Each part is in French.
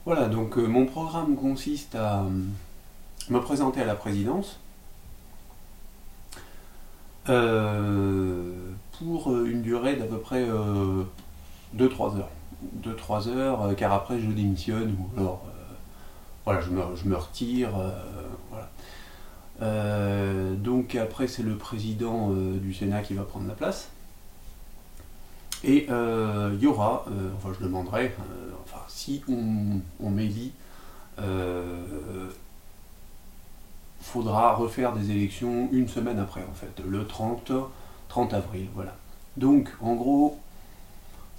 Voilà, donc mon programme consiste à me présenter à la présidence pour une durée d'à peu près 2-3 heures. 2-3 heures, car après je démissionne ou alors voilà, je me retire. Voilà. Donc après c'est le président du Sénat qui va prendre la place. Et il y aura, enfin je demanderai, enfin si on m'élit, faudra refaire des élections une semaine après en fait, le 30 avril, voilà. Donc en gros,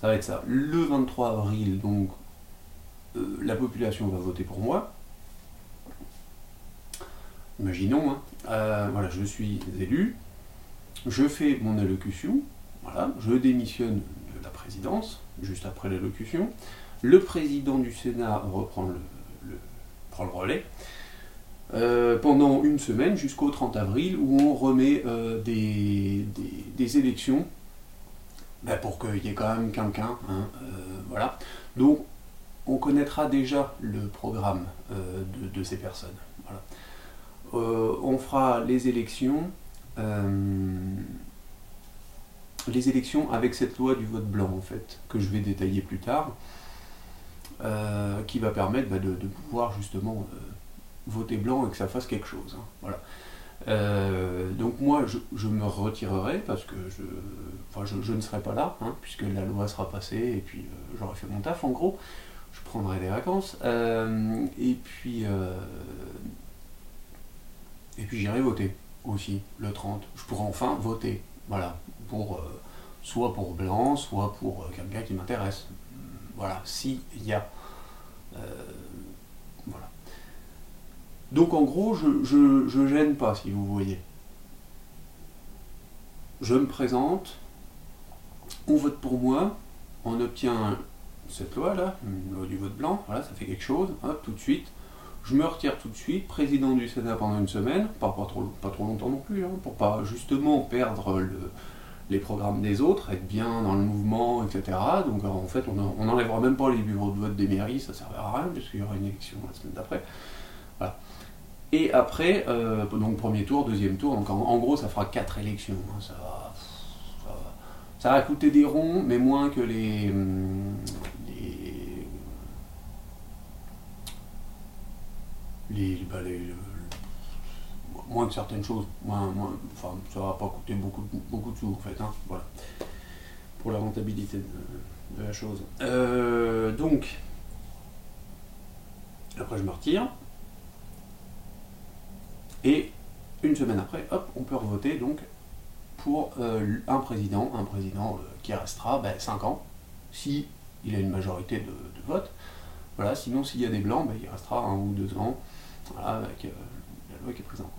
ça va être ça. Le 23 avril, donc la population va voter pour moi. Imaginons, hein. Voilà, je suis élu, je fais mon allocution, voilà, je démissionne de la présidence, juste après l'allocution. Le président du Sénat prend le relais pendant une semaine jusqu'au 30 avril où on remet des élections pour qu'il y ait quand même quelqu'un. Hein, voilà. Donc on connaîtra déjà le programme de ces personnes. Voilà. On fera les élections avec cette loi du vote blanc en fait, que je vais détailler plus tard, qui va permettre de pouvoir justement voter blanc et que ça fasse quelque chose. Hein, voilà. Donc moi je me retirerai parce que je ne serai pas là, hein, puisque la loi sera passée et puis j'aurai fait mon taf en gros. Je prendrai des vacances et puis j'irai voter aussi le 30. Je pourrai enfin voter, voilà, pour soit pour blanc, soit pour quelqu'un qui m'intéresse. Voilà, s'il y a. Voilà. Donc en gros, je gêne pas, si vous voyez. Je me présente, on vote pour moi, on obtient cette loi-là, une loi du vote blanc, voilà, ça fait quelque chose, hop, tout de suite. Je me retire tout de suite, président du Sénat pendant une semaine, pas trop longtemps non plus, hein, pour pas justement perdre les programmes des autres, être bien dans le mouvement, etc. Donc en fait, on n'enlèvera même pas les bureaux de vote des mairies, ça ne servira à rien, puisqu'il y aura une élection la semaine d'après. Voilà. Et après, donc premier tour, deuxième tour, donc en gros, ça fera 4 élections. Hein, ça va coûter des ronds, mais moins que moins que certaines choses, enfin ça va pas coûter beaucoup de sous en fait, hein, voilà, pour la rentabilité de la chose. Donc, après je me retire, et une semaine après, hop, on peut revoter donc pour un président qui restera 5 ans, si il a une majorité de vote. Voilà, sinon s'il y a des blancs, il restera 1 ou 2 ans, voilà, avec la loi qui est présente.